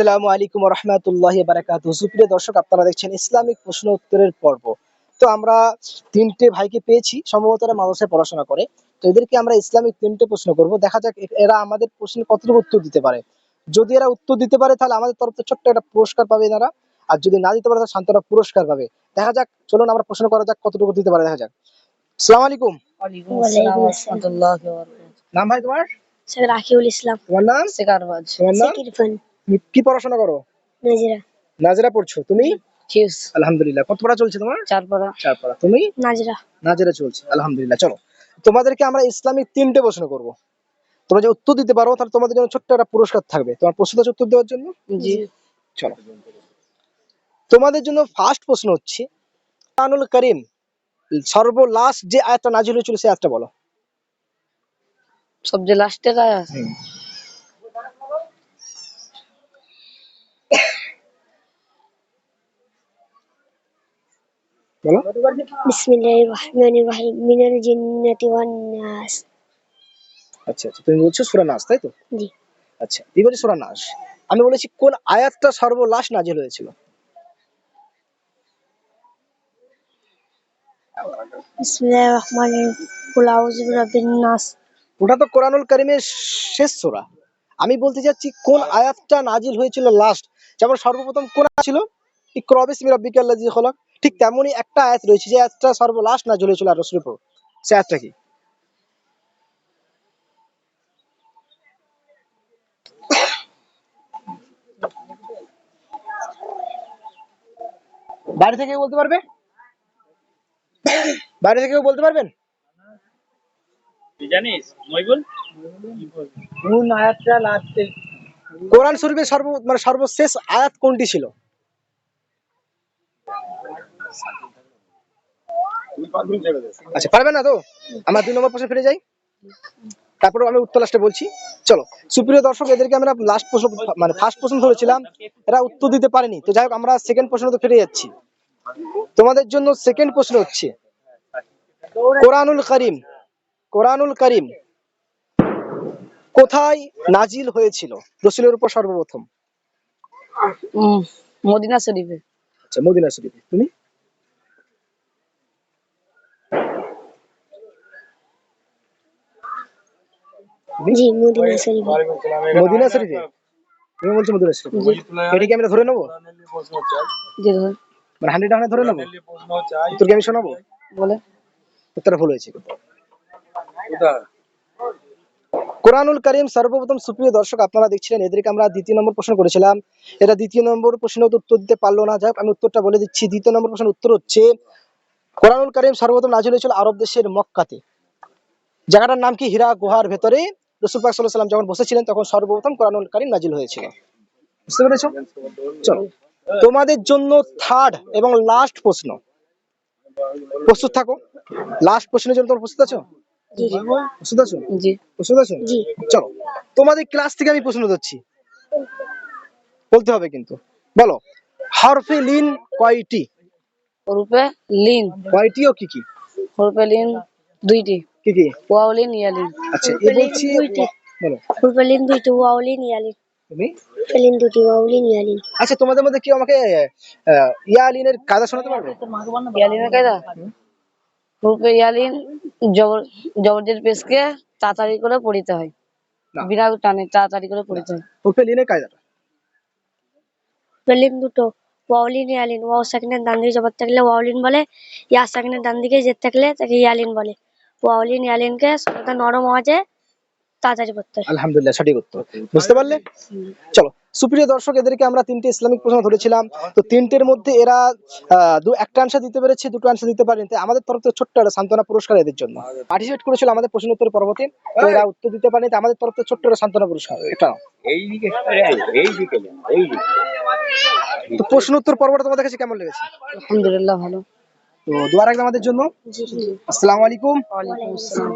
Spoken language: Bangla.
আসসালামু আলাইকুম ওয়া রাহমাতুল্লাহি ওয়া বারাকাতুহু। সুপ্রিয় দর্শক, আপনারা দেখছেন ইসলামিক প্রশ্ন উত্তরের পর্ব। তো আমরা তিনটে ভাইকে পেয়েছি, সম্ভবত এরা মাদ্রাসায় পড়াশোনা করে। তো এদেরকে আমরা ইসলামিক তিনটে প্রশ্ন করব, দেখা যাক এরা আমাদের প্রশ্নের কতটুকু উত্তর দিতে পারে। যদি এরা উত্তর দিতে পারে তাহলে আমাদের তরফ থেকে ছোট্ট একটা পুরস্কার পাবে এনারা, আর যদি না দিতে পারে তাহলে শান্তরা পুরস্কার পাবে। দেখা যাক, চলুন আমরা প্রশ্ন করা যাক কতটুকু দিতে পারে, দেখা যাক। আসসালামু আলাইকুম। ওয়ালাইকুম আসসালাম ওয়া রাহমাতুল্লাহি ওয়া বারাকাতুহু। নাম ভাই তোমার? শেখ রাকিবুল ইসলাম। তোমার নাম? সেকারবাজ। তোমার নাম? শেখ ইরফান। তুমি কি পড়াশোনা করো? নাজিরা। নাজরা পড়ছো তুমি? কিউস। আলহামদুলিল্লাহ। কত পড়া চলছে তোমার? 4 পারা। 4 পড়া। তুমি? নাজিরা। নাজেরা চলছে, আলহামদুলিল্লাহ। চলো, তোমাদেরকে আমরা ইসলামিক তিনটে প্রশ্ন করব। তোমরা যে উত্তর দিতে পারো তাহলে তোমাদের জন্য ছোট্ট একটা পুরস্কার থাকবে। তোমার প্রস্তুত আছো উত্তর দেওয়ার জন্য? জি। চলো, তোমাদের জন্য ফার্স্ট প্রশ্ন হচ্ছে, কোরআনুল কারীম সর্বলাস্ট যে আয়াতটা নাজিল হয়েছিল সেই আয়াতটা বলো। সবচেয়ে লাস্টের আয়াত। বলো। বিসমিল্লাহির রহমানির রহিম। মিনাল জিন্নাতি ওয়ান নাস। আচ্ছা আচ্ছা, তুমি বলছো সূরা নাস, তাই তো? জি। আচ্ছা, তুমি বলছো সূরা নাস। আমি বলেছি কোন আয়াতটা সর্বলাস্ট নাজিল হয়েছিল। বিসমিল্লাহির রহমানির রহিম। কুল আউযু বিরাব্বিন নাস। ওটা তো কোরআনুল কারীমের শেষ সূরা। আমি বলতে চাচ্ছি কোন আয়াতটা নাজিল হয়েছিল লাস্ট। যেমন সর্বপ্রথম কোন আয়াত ছিল? ইকরা বিসমি রাব্বিকাল্লাযী খলাক। ঠিক তেমনই একটা আয়াত রয়েছে যে আয়াতটা সর্বলাস্ট নাজিল হয়েছিল আর রাসূলের উপর। সে আয়াতটা কি? বাইরে থেকে কেউ বলতে পারবে? বাইরে থেকে কেউ বলতে পারবেন? জানিস মইবুল কোন আয়াতটা লাস্টে কোরআন শরীফের সর্বশেষ আয়াত কোনটি ছিল? আচ্ছা, পারবে না তো? আমরা 2 নম্বর প্রশ্নে ফিরে যাই, তারপরে আমি উত্তর লাস্টে বলছি। চলো, সুপ্রিয় দর্শক, এদেরকে আমরা লাস্ট প্রশ্ন ফার্স্ট প্রশ্ন ধরেছিলাম, এরা উত্তর দিতে পারেনি। তো যাই হোক, আমরা সেকেন্ড প্রশ্নতে ফিরে যাচ্ছি। তোমাদের জন্য সেকেন্ড প্রশ্ন হচ্ছে, কোরআনুল কারীম কোথায় নাজিল হয়েছিল রাসূলের উপর সর্বপ্রথম? মদিনা শরীফে। আচ্ছা, মদিনা শরীফে। তুমি? জি, মদিনা শরীফে। মদিনা শরীফে। তুমি বলছো মদিনা শরীফে। এটা কি আমরা ধরে নেবো? জি ধর। মানে 100 টাকা ধরে নেবো? উত্তর কি আমি শোনাবো? বলে। উত্তরটা ভুল হয়েছে। কোরআনুল কারীম সর্বপ্রথম, সুপ্রিয় দর্শক আপনারা দেখছিলেন, এদেরকে আমরা দ্বিতীয় নম্বর প্রশ্ন করেছিলাম। এরা দ্বিতীয় নম্বর প্রশ্ন উত্তর দিতে পারলো না। যাই হোক, আমি উত্তরটা বলে দিচ্ছি। দ্বিতীয় নম্বর প্রশ্নের উত্তর হচ্ছে, কোরআনুল কারীম সর্বপ্রথম নাজিল হয়েছিল আরব দেশের মক্কাতে। জায়গাটার নাম কি? হীরা গুহার ভেতরে রাসূল পাক সাল্লাল্লাহু আলাইহি ওয়াসাল্লাম যখন বসেছিলেন তখন সর্বপ্রথম কোরআনুল কারীম নাজিল হয়েছিল। বুঝতে পেরেছো? চলো, তোমাদের জন্য থার্ড এবং লাস্ট প্রশ্ন। প্রস্তুত থাকো, লাস্ট প্রশ্নের জন্য তোমরা প্রস্তুত আছো? প্রস্তুত আছো? জি। প্রস্তুত আছো? জি। চলো, তোমাদের ক্লাস থেকে আমি প্রশ্ন দিচ্ছি, বলতে হবে কিন্তু। বলো, হরফে লিন কয়টি? হরফে লিন। কয়টি ও কি কি? হরফে লিন 2টি। কি কি? ওয়াও লিন, ইয়া লিন। আচ্ছা, এই বলছি, বলো। হরফে লিন 2টি, ওয়াও লিন, ইয়া লিন। তুমি? ফেলিন 2টি, ওয়াও লিন, ইয়া লিন। আচ্ছা, তোমাদের মধ্যে কেউ আমাকে ইয়ালিনের কায়দা শোনাতে পারবে? ইয়া লিনের কায়দা? হরফে ইয়া লিন জবরদের পেশকে তাড়াতাড়ি করে পড়িতে হয়। না, বিনা টানে তাড়াতাড়ি করে পড়িতে হয়। হরফে লিনের কায়দাটা। ফেলিন দুটো, ওয়াও লিন, ইয়া লিন। ওয়াও সাকিনের ডান দিকে জবর থাকলে ওয়াও লিন বলে, ইয়া সাকিনের ডান দিকে জের থাকলে তাকে ইয়া লিন বলে। ওয়াও লিন, ইয়া লিনকে সবটা নরম আওয়াজে তাড়াতাড়ি পড়তে হয়। আলহামদুলিল্লাহ, সঠিক উত্তর। বুঝতে পারলে? চলো, সুপ্রিয় দর্শক, এদেরকে আমরা 3টে ইসলামিক প্রশ্ন ধরেছিলাম। তো 3টের মধ্যে এরা একটা আনসার দিতে পেরেছে, 2টো আনসার দিতে পারেনি। তাই আমাদের তরফ থেকে ছোট্ট একটা সান্ত্বনা পুরস্কার এদের জন্য। পার্টিসিপেট করেছিল আমাদের প্রশ্ন উত্তর পর্বতে, তো এরা উত্তর দিতে পারেনি। তাই আমাদের তরফ থেকে ছোট্ট একটা সান্ত্বনা পুরস্কার এটা। তো প্রশ্ন উত্তর পর্বটা তোমাদের কাছে কেমন লেগেছে? আলহামদুলিল্লাহ, ভালো। তো দোয়া রাখবেন আমাদের জন্য। জি। আসসালামু আলাইকুম। ওয়ালাইকুম আসসালাম।